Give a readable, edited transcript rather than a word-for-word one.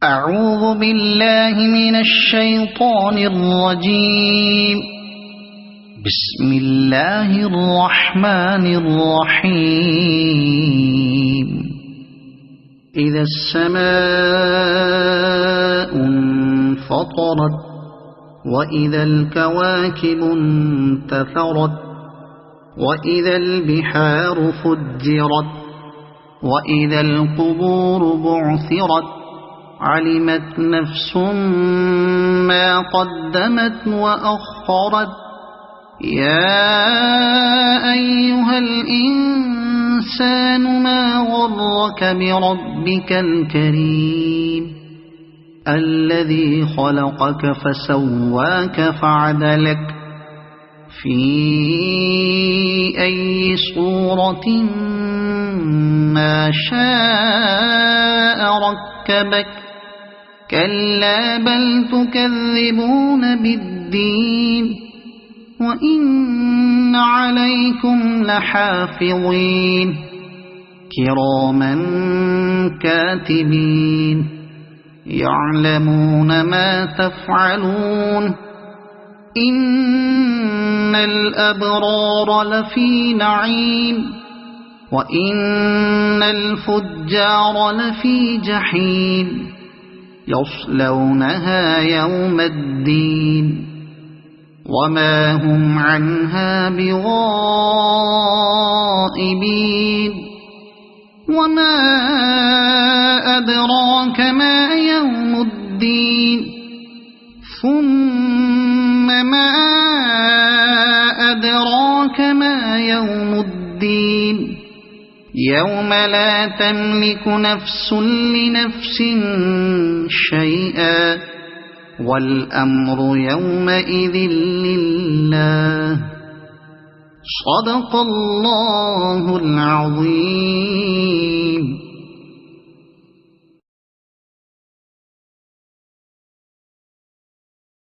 أعوذ بالله من الشيطان الرجيم. بسم الله الرحمن الرحيم. إذا السماء انفطرت وإذا الكواكب انتثرت وإذا البحار فجرت وإذا القبور بعثرت علمت نفس ما قدمت وأخرت. يا أيها الإنسان ما غرك بربك الكريم الذي خلقك فسواك فعدلك في أي صورة ما شاء ركبك. كلا بل تكذبون بالدين وإن عليكم لحافظين كراما كاتبين يعلمون ما تفعلون. إن الأبرار لفي نعيم وإن الفجار لفي جحيم يصلونها يوم الدين وما هم عنها بغائبين. وما أدراك ما يوم الدين ثم ما أدراك ما يوم الدين يوم لا تملك نفس لنفس شيئا والأمر يومئذ لله. صدق الله العظيم.